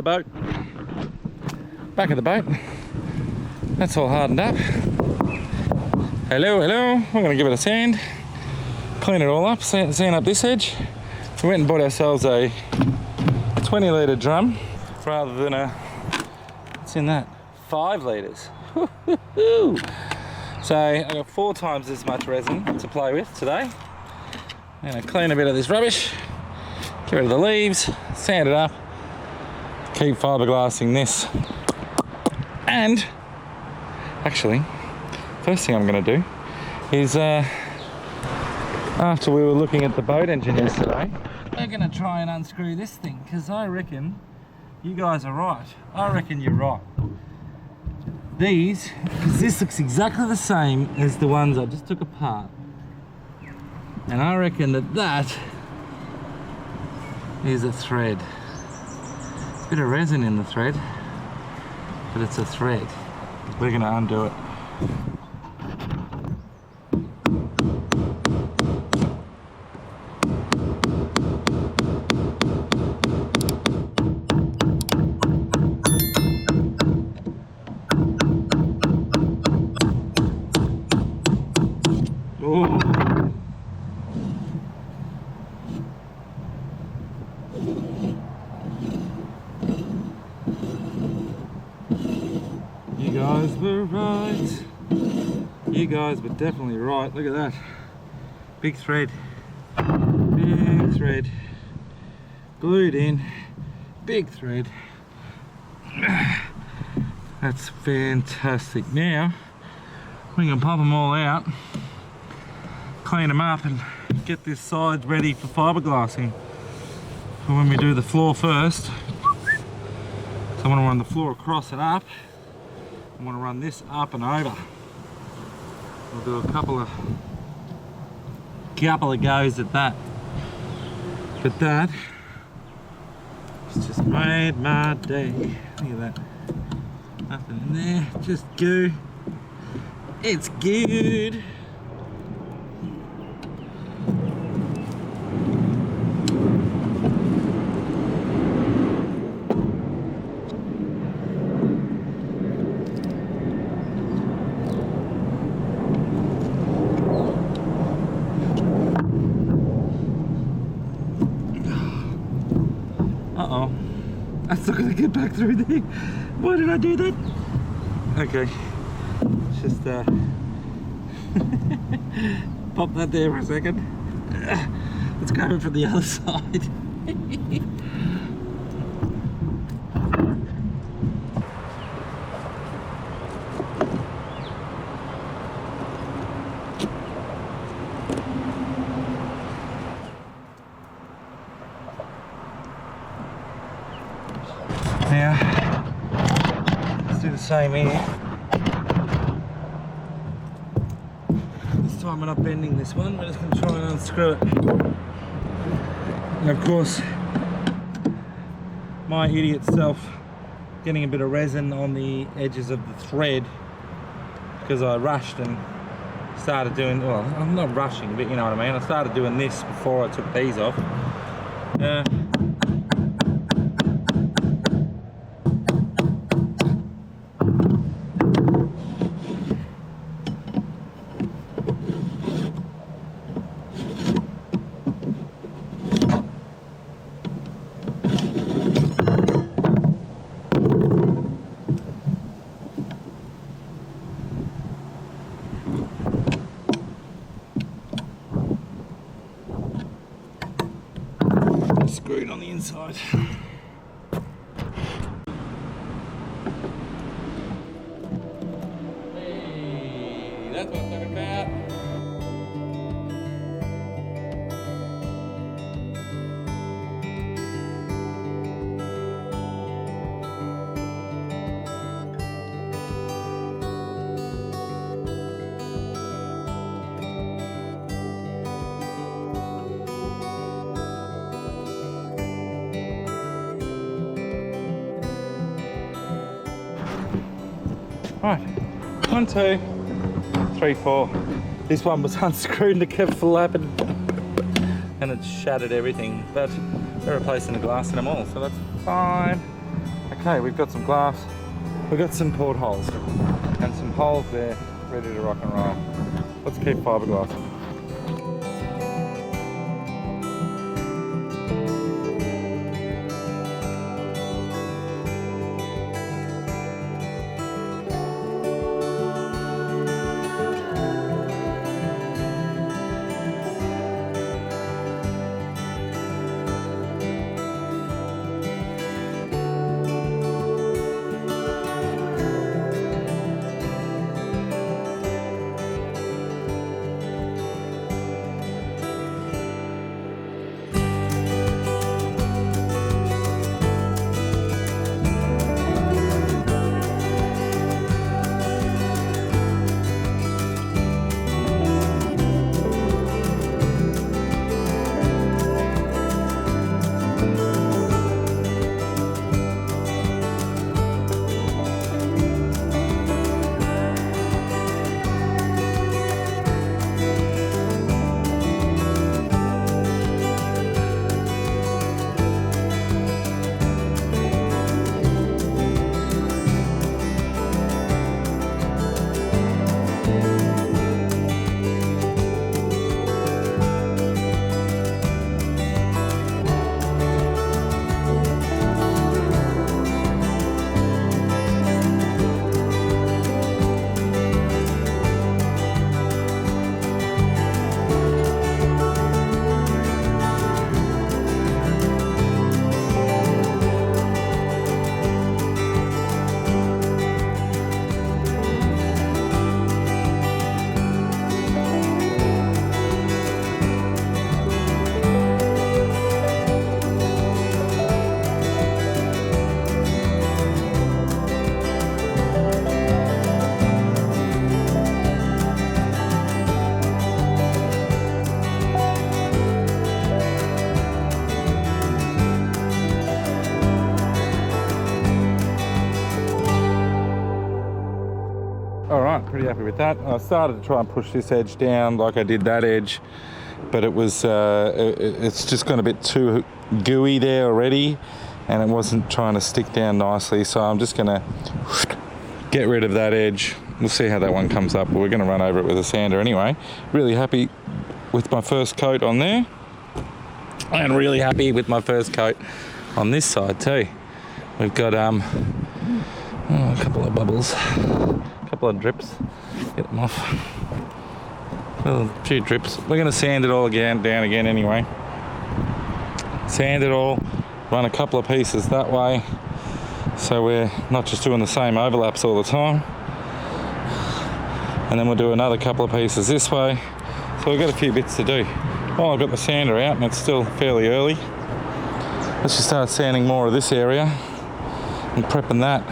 boat. Back of the boat. That's all hardened up. Hello, hello. We're going to give it a sand. Clean it all up, sand up this edge. We went and bought ourselves a 20 litre drum rather than a, what's in that? 5 litres. So I got 4 times as much resin to play with today. I'm going to clean a bit of this rubbish, get rid of the leaves, sand it up, keep fiberglassing this. And actually, first thing I'm going to do is after we were looking at the boat engine yesterday, we're going to try and unscrew this thing, because I reckon you guys are right. I reckon you're right. These, because this looks exactly the same as the ones I just took apart. And I reckon that that is a thread. There's a bit of resin in the thread, but it's a thread. We're going to undo it. You guys were right. You guys were definitely right. Look at that. Big thread. Big thread. Glued in. Big thread. That's fantastic. Now we can pop them all out, clean them up, and get this side ready for fiberglassing for when we do the floor first. So I want to run the floor across and up. I want to run this up and over. We'll do a couple of goes at that. But that just made my day. Look at that. Nothing in there, just goo. It's good. Uh-oh. I'm still gonna get back through there. Why did I do that? Okay. Just pop that there for a second. Let's grab it from the other side. Now, let's do the same here. This time we're not bending this one, we're just going to try and unscrew it. And of course, my idiot self getting a bit of resin on the edges of the thread because I rushed and started doing, well, I'm not rushing, but you know what I mean. I started doing this before I took these off. Screwed on the inside. Hey, that's what I'm talking about. Right, 1, 2, 3, 4. This one was unscrewed and it kept flapping and it shattered everything, but we're replacing the glass in them all, so that's fine. Okay, we've got some glass, we've got some portholes, and some holes there ready to rock and roll. Let's keep fiberglassing. Alright, pretty happy with that. I started to try and push this edge down like I did that edge, but it was it's just gone a bit too gooey there already, and it wasn't trying to stick down nicely, so I'm just going to get rid of that edge. We'll see how that one comes up, but we're going to run over it with a sander anyway. Really happy with my first coat on there, and really happy with my first coat on this side too. We've got a couple of bubbles, a couple of drips, get them off. Well, a few drips. We're going to sand it all down again anyway. Sand it all, run a couple of pieces that way, so we're not just doing the same overlaps all the time. And then we'll do another couple of pieces this way. So we've got a few bits to do. While I've got the sander out and it's still fairly early, let's just start sanding more of this area and prepping that.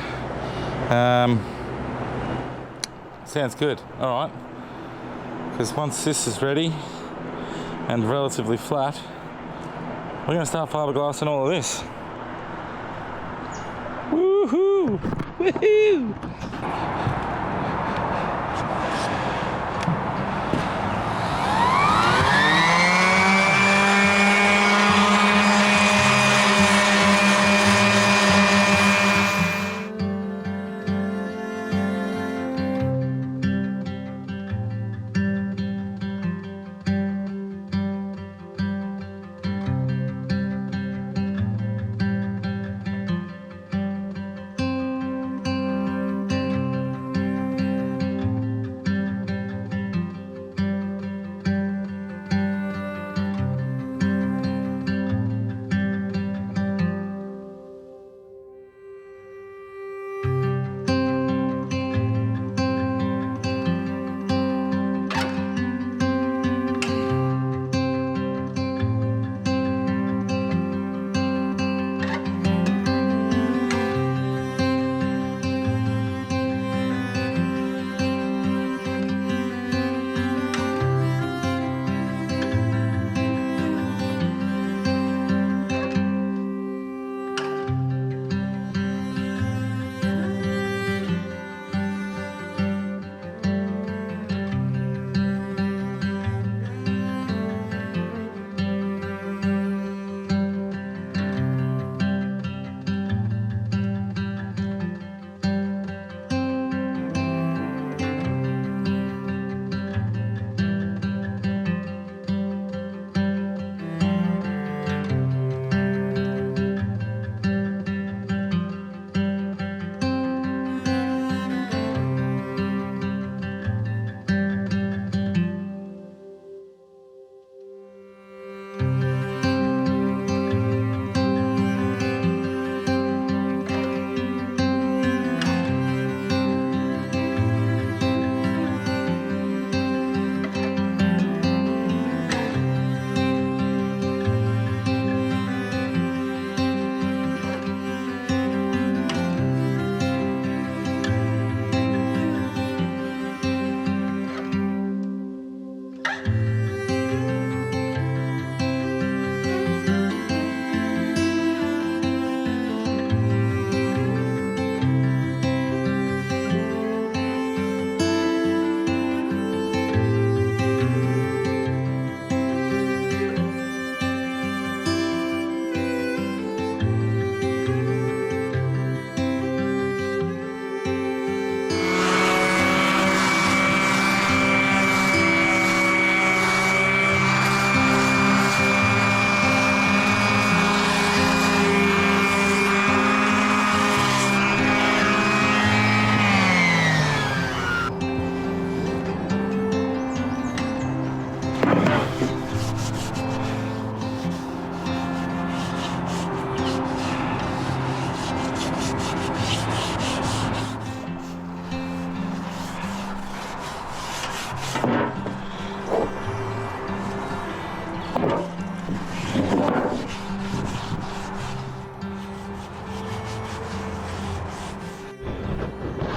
Sounds good. All right. Because once this is ready and relatively flat, we're going to start fiberglassing all of this. Woohoo! Woohoo!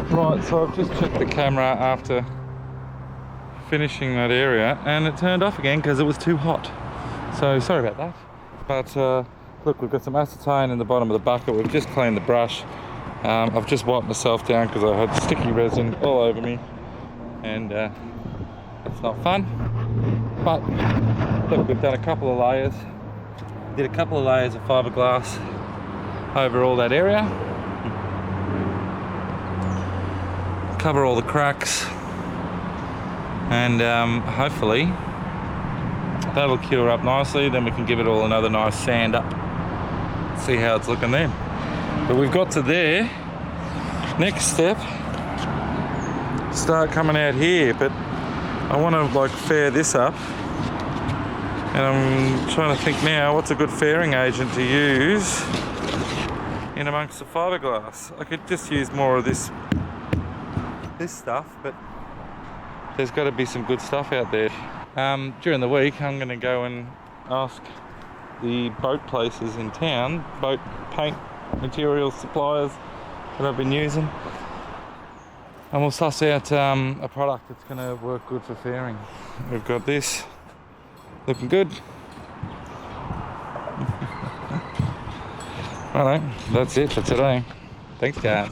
Right, so I've just checked the camera after finishing that area and it turned off again because it was too hot. So sorry about that. But look, we've got some acetone in the bottom of the bucket. We've just cleaned the brush. I've just wiped myself down because I had sticky resin all over me, and it's not fun. But look, we've done a couple of layers. Did a couple of layers of fiberglass over all that area. Cover all the cracks, and hopefully that'll cure up nicely. Then we can give it all another nice sand up. See how it's looking then. But we've got to there. Next step, start coming out here, but I want to like fair this up, and I'm trying to think now what's a good fairing agent to use in amongst the fiberglass. I could just use more of this stuff, but there's got to be some good stuff out there. During the week I'm going to go and ask the boat places in town, boat paint material suppliers that I've been using, and we'll suss out a product that's going to work good for fairing. We've got this looking good. Alright, that's it for today. Thanks guys.